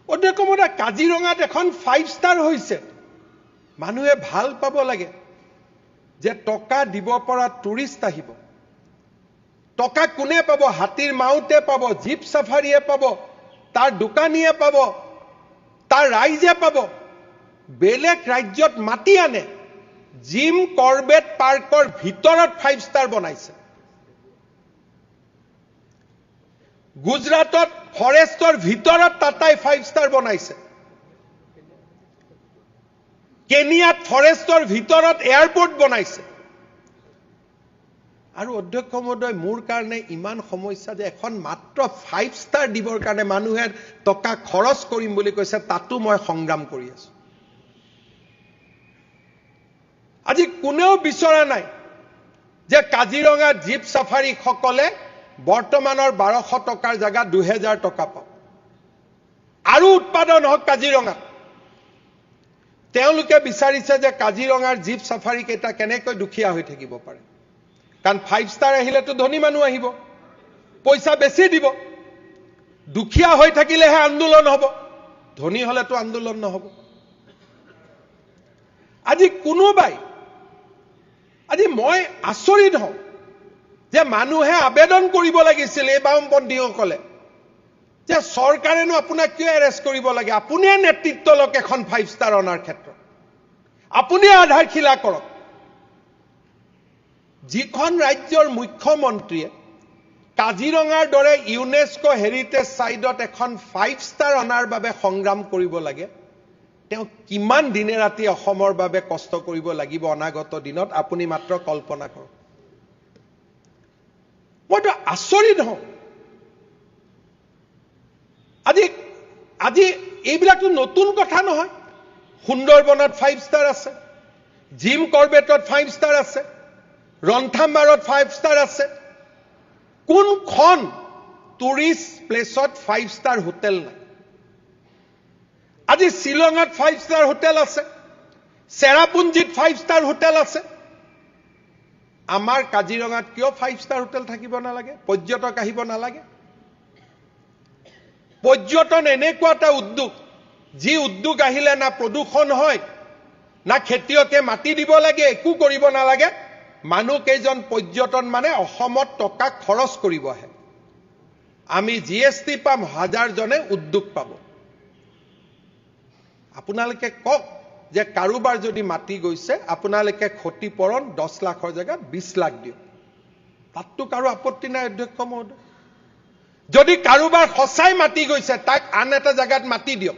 অধ্যক্ষ মহোদয়, কাজিৰঙাত এখন 5 ষ্টাৰ হৈছে। মানুহে ভাল পাব লাগে যে টকা দিব পৰা টুৰিষ্ট আহিব। টকা কোনে পাব? হাতীৰ মাউতে পাব, জীপ সাফাৰীয়ে পাব, তাৰ দোকানীয়ে পাব, তাৰ ৰাইজে পাব। বেলেগ ৰাজ্যত মাতি আনে, জিম কৰবেট পাৰ্কৰ ভিতৰত 5 ষ্টাৰ বনাইছে। গুজৰাটত ফৰেষ্টৰ ভিতৰত টাটাই 5 ষ্টাৰ বনাইছে। কেনিয়াত ফৰেষ্টৰ ভিতৰত এয়াৰপোৰ্ট বনাইছে। আৰু অধ্যক্ষ মহোদয়, মোৰ কাৰণে ইমান সমস্যা যে এখন মাত্ৰ 5 ষ্টাৰ দিবৰ কাৰণে মানুহে টকা খৰচ কৰিম বুলি কৈছে, তাতো মই সংগ্ৰাম কৰি আছো। আজি কোনেও বিচৰা নাই যে কাজিৰঙা জীপ সাফাৰী সকলে বৰ্তমানৰ 1200 টকাৰ জায়গা 2000 টকা পাব। আৰু উৎপাদন হওক কাজিৰঙাত। তেওঁলোকে বিচাৰিছে যে কাজিৰঙাৰ জীপ সাফাৰী কেইটা কেনেকৈ দুখীয়া হৈ থাকিব পাৰে। কাৰণ 5 ষ্টাৰ আহিলেতো ধনী মানুহ আহিব, পইচা বেছি দিব। দুখীয়া হৈ থাকিলেহে আন্দোলন হ'ব, ধনী হলেতো আন্দোলন নহব। আজি কোনোবাই, আজি মই আচৰিত হওঁ যে মানুহে আবেদন কৰিব লাগিছিল এই বামপন্থীসকলে যে চৰকাৰেনো আপোনাক কিয় এৰেষ্ট কৰিব লাগে? আপুনিয়ে নেতৃত্ব লওক এখন 5 ষ্টাৰ অনাৰ ক্ষেত্ৰত, আপুনিয়ে আধাৰশিলা কৰক। যিখন ৰাজ্যৰ মুখ্যমন্ত্ৰীয়ে কাজিৰঙাৰ দৰে ইউনেস্কো হেৰিটেজ সাইটত এখন 5 ষ্টাৰ অনাৰ বাবে সংগ্ৰাম কৰিব লাগে, তেওঁ কিমান দিনে ৰাতি অসমৰ বাবে কষ্ট কৰিব লাগিব অনাগত দিনত, আপুনি মাত্ৰ কল্পনা কৰক। মইতো আচৰিত হওঁ। আজি এইবিলাকতো নতুন কথা নহয়। সুন্দৰবনত 5 ষ্টাৰ আছে, জিম কৰবেটত 5 ষ্টাৰ আছে, ৰন্থাম্বাৰত 5 ষ্টাৰ আছে। কোনখন টুৰিষ্ট প্লেচত 5 ষ্টাৰ হোটেল নাই? আজি শ্বিলঙত 5 ষ্টাৰ হোটেল আছে, চেৰাপুঞ্জীত 5 ষ্টাৰ হোটেল আছে। আমাৰ কাজিৰঙাত কিয় 5 ষ্টাৰ হোটেল থাকিব নালাগে? পৰ্যটক আহিব নালাগে? পৰ্যটন এনেকুৱা এটা উদ্যোগ, যি উদ্যোগ আহিলে না প্ৰদূষণ হয়, না খেতিয়কে মাটি দিব লাগে, একো কৰিব নালাগে। মানুহ কেইজন পৰ্যটন মানে অসমত টকা খৰচ কৰিব আহে। আমি জিএছটি পাম, 1000 জনে উদ্যোগ পাব। আপোনালোকে কওক যে কাৰোবাৰ যদি মাটি গৈছে, আপোনালোকে ক্ষতিপূৰণ 10 লাখৰ জেগাত 20 লাখ দিয়ক। তাততো কাৰো আপত্তি নাই অধ্যক্ষ মহোদয়। যদি কাৰোবাৰ সঁচাই মাটি গৈছে, তাক আন এটা জেগাত মাটি দিয়ক।